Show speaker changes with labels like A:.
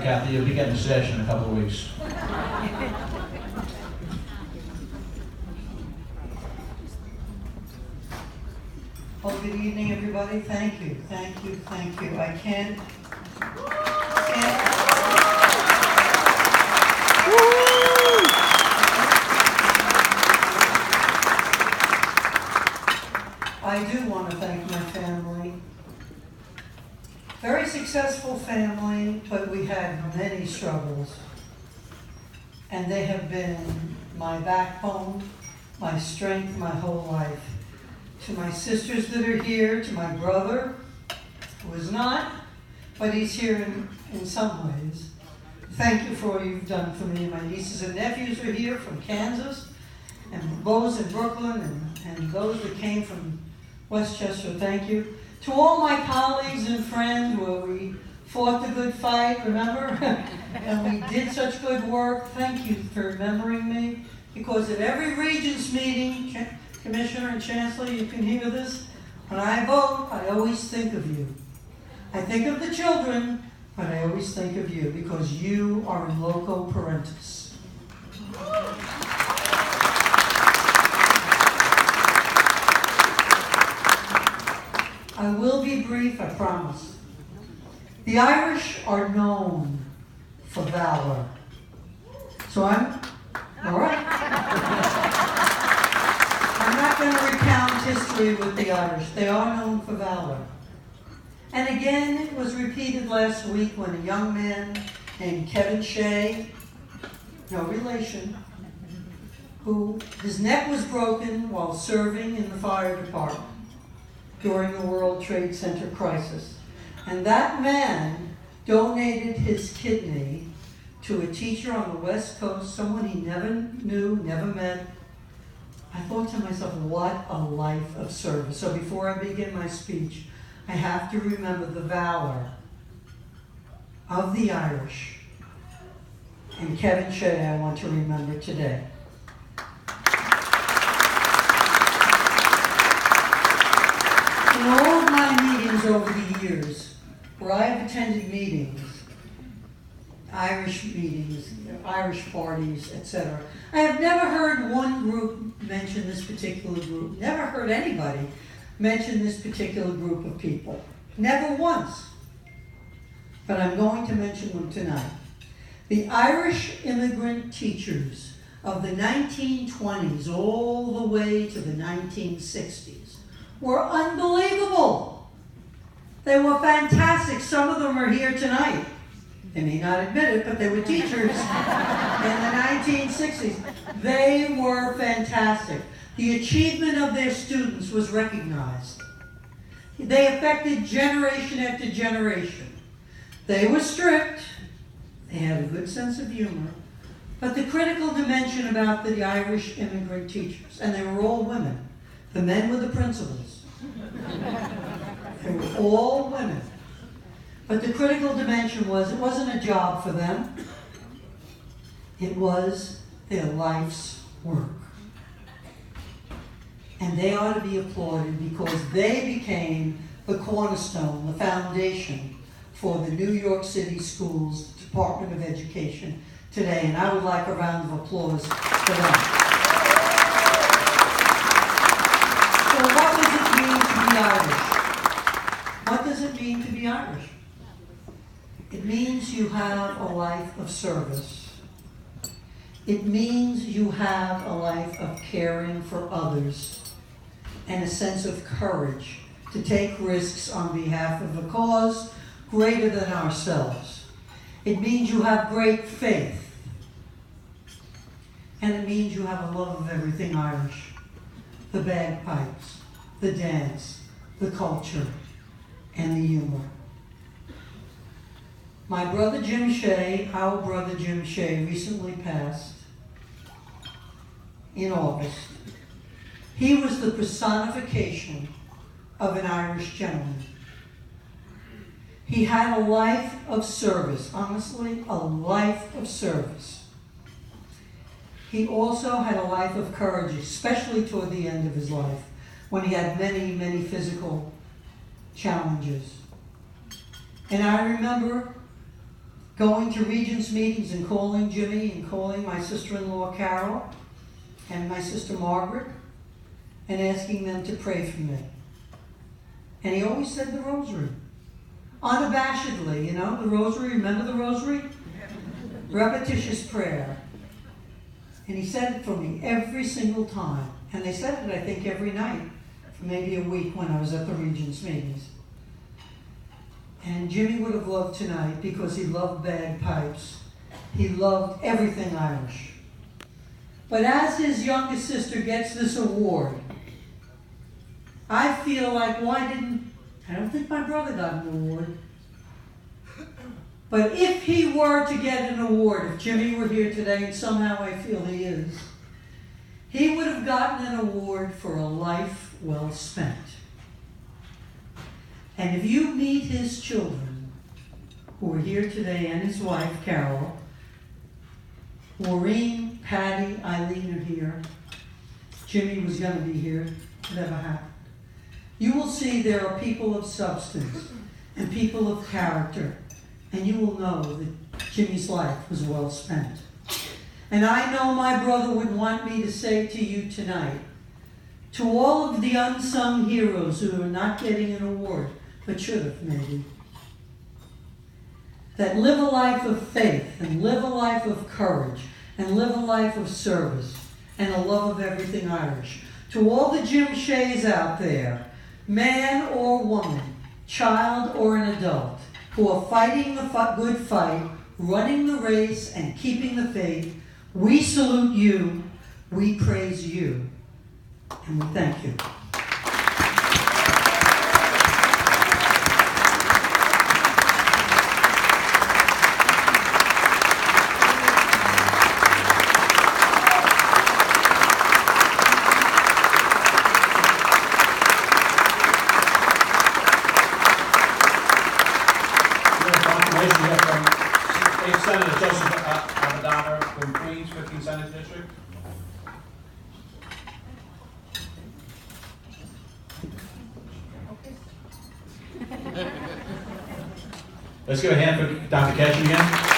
A: Kathy. You'll be getting a sesh in a couple of weeks.
B: Well, good evening, everybody. Thank you, thank you, thank you. I can't I do want to thank my family. Very successful family, but we had many struggles. And they have been my backbone, my strength, my whole life. To my sisters that are here, to my brother, who is not, but he's here in some ways. Thank you for all you've done for me. My nieces and nephews are here from Kansas, and those in Brooklyn, and those that came from Westchester, thank you. To all my colleagues and friends where we fought the good fight, remember? And we did such good work. Thank you for remembering me, because at every Regents meeting, Commissioner and Chancellor, you can hear this. When I vote, I always think of you. I think of the children, but I always think of you because you are in loco parentis. I will be brief, I promise. The Irish are known for valor. So I'm, all right. I'm not going to recount history with the Irish. They are known for valor. And again, it was repeated last week when a young man named Kevin Shea, no relation, who his neck was broken while serving in the fire department during the World Trade Center crisis. And that man donated his kidney to a teacher on the West Coast, someone he never knew, never met. I thought to myself, what a life of service. So before I begin my speech, I have to remember the valor of the Irish. And Kevin Shea, I want to remember today. In all of my meetings over the years, where I have attended meetings, Irish meetings, Irish parties, etc., I have never heard one group mention this particular group. Never heard anybody mention this particular group of people. Never once. But I'm going to mention them tonight. The Irish immigrant teachers of the 1920s all the way to the 1960s were unbelievable. They were fantastic. Some of them are here tonight. They may not admit it, but they were teachers in the 1960s. They were fantastic. The achievement of their students was recognized. They affected generation after generation. They were strict. They had a good sense of humor. But the critical dimension about the Irish immigrant teachers, and they were all women. The men were the principals. They were all women. But the critical dimension was, it wasn't a job for them. It was their life's work. And they ought to be applauded because they became the cornerstone, the foundation for the New York City Schools Department of Education today. And I would like a round of applause for them. So what does it mean to be Irish? What does it mean to be Irish? It means you have a life of service. It means you have a life of caring for others and a sense of courage to take risks on behalf of a cause greater than ourselves. It means you have great faith. And it means you have a love of everything Irish. The bagpipes, the dance, the culture, and the humor. My brother Jim Shea, our brother Jim Shea, recently passed in August. He was the personification of an Irish gentleman. He had a life of service, honestly, a life of service. He also had a life of courage, especially toward the end of his life, when he had many, many physical challenges. And I remember going to Regents meetings and calling Jimmy and calling my sister-in-law Carol and my sister Margaret and asking them to pray for me. And he always said the rosary. Unabashedly, the rosary, remember the rosary? Repetitious prayer. And he said it for me every single time. And they said it, I think, every night for maybe a week when I was at the Regents meetings. And Jimmy would have loved tonight because he loved bagpipes. He loved everything Irish. But as his youngest sister gets this award, I feel like, I don't think my brother got an award. But if he were to get an award, if Jimmy were here today, and somehow I feel he is, he would have gotten an award for a life well spent. And if you meet his children, who are here today, and his wife, Carol, Maureen, Patty, Eileen are here. Jimmy was going to be here. It never happened. You will see there are people of substance and people of character, and you will know that Jimmy's life was well spent. And I know my brother would want me to say to you tonight, to all of the unsung heroes who are not getting an award, but should have maybe, that live a life of faith and live a life of courage and live a life of service and a love of everything Irish. To all the Jim Shays out there, man or woman, child or an adult, who are fighting the good fight, running the race and keeping the faith, we salute you, we praise you, and we thank you.
A: Senator Joseph Abadana from Queens, 15th Senate District. Let's give a hand for Dr. Ketchum again.